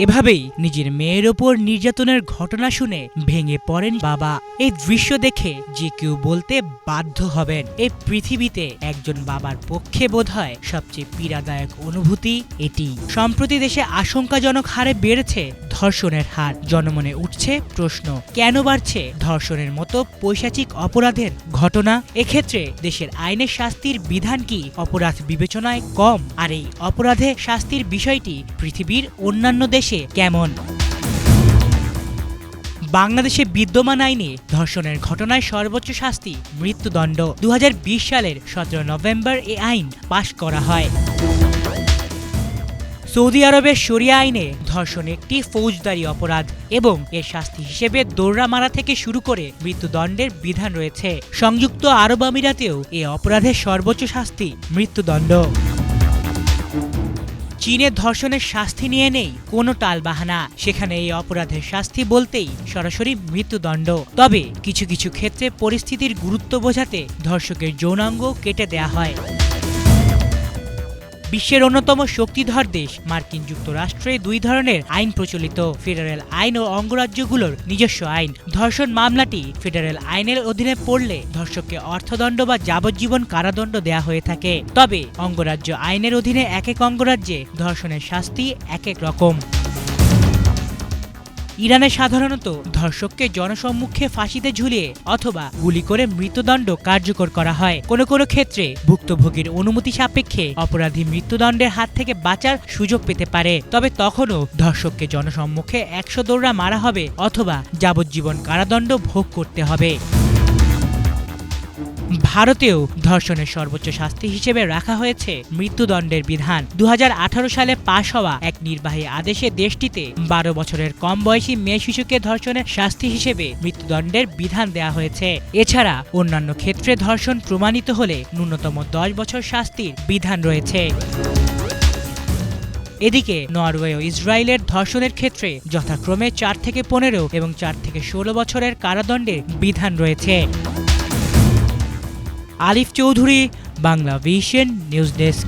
এভাবেই নিজের মেয়ের ওপর নির্যাতনের ঘটনা শুনে ভেঙে পড়েন বাবা। এই দৃশ্য দেখে যে কেউ বলতে বাধ্য হবেন, এই পৃথিবীতে একজন বাবার পক্ষে বোধহয় সবচেয়ে পীড়াদায়ক অনুভূতি এটি। সম্প্রতি দেশে আশঙ্কাজনক হারে বেড়েছে ধর্ষণের হার। জনমনে উঠছে প্রশ্ন, কেন বাড়ছে ধর্ষণের মতো পৈশাচিক অপরাধের ঘটনা? এক্ষেত্রে দেশের আইনের শাস্তির বিধান কি অপরাধ বিবেচনায় কম? আর এই অপরাধে শাস্তির বিষয়টি পৃথিবীর অন্যান্য দেশে কেমন? বাংলাদেশে বিদ্যমান আইনে ধর্ষণের ঘটনায় সর্বোচ্চ শাস্তি মৃত্যুদণ্ড। 2020 সালের 17 নভেম্বর এ আইন পাশ করা হয়। সৌদি আরবের শরিয়া আইনে ধর্ষণ একটি ফৌজদারি অপরাধ এবং এর শাস্তি হিসেবে দৌড়া মারা থেকে শুরু করে মৃত্যুদণ্ডের বিধান রয়েছে। সংযুক্ত আরব আমিরাতেও এ অপরাধের সর্বোচ্চ শাস্তি মৃত্যুদণ্ড। চীনে ধর্ষণের শাস্তি নিয়ে নেই কোনো টালবাহানা। সেখানে এই অপরাধের শাস্তি বলতেই সরাসরি মৃত্যুদণ্ড। তবে কিছু কিছু ক্ষেত্রে পরিস্থিতির গুরুত্ব বোঝাতে ধর্ষকের যৌনাঙ্গ কেটে দেয়া হয়। বিশ্বের অন্যতম শক্তিধর দেশ মার্কিন যুক্তরাষ্ট্রে দুই ধরনের আইন প্রচলিত, ফেডারেল আইন ও অঙ্গরাজ্যগুলোর নিজস্ব আইন। ধর্ষণ মামলাটি ফেডারেল আইনের অধীনে পড়লে ধর্ষককে অর্থদণ্ড বা যাবজ্জীবন কারাদণ্ড দেয়া হয়ে থাকে। তবে অঙ্গরাজ্য আইনের অধীনে এক এক অঙ্গরাজ্যে ধর্ষণের শাস্তি এক এক রকম। ইরানে সাধারণত ধর্ষককে জনসম্মুখে ফাঁসিতে ঝুলিয়ে অথবা গুলি করে মৃত্যুদণ্ড কার্যকর করা হয়। কোনো কোনো ক্ষেত্রে ভুক্তভোগীর অনুমতি সাপেক্ষে অপরাধী মৃত্যুদণ্ডের হাত থেকে বাঁচার সুযোগ পেতে পারে। তবে তখনও ধর্ষককে জনসম্মুখে 100 দৌড়া মারা হবে অথবা যাবজ্জীবন কারাদণ্ড ভোগ করতে হবে। ভারতেও ধর্ষণের সর্বোচ্চ শাস্তি হিসেবে রাখা হয়েছে মৃত্যুদণ্ডের বিধান। 2018 সালে পাশ হওয়া এক নির্বাহী আদেশে দেশটিতে 12 বছরের কম বয়সী মেয়ে শিশুকে ধর্ষণের শাস্তি হিসেবে মৃত্যুদণ্ডের বিধান দেয়া হয়েছে। এছাড়া অন্যান্য ক্ষেত্রে ধর্ষণ প্রমাণিত হলে ন্যূনতম 10 বছর শাস্তির বিধান রয়েছে। এদিকে নরওয়ে ও ইসরায়েলের ধর্ষণের ক্ষেত্রে যথাক্রমে 4 থেকে 15 এবং 4 থেকে 16 বছরের কারাদণ্ডের বিধান রয়েছে। আলিফ চৌধুরী, বাংলাভিশন নিউজ ডেস্ক।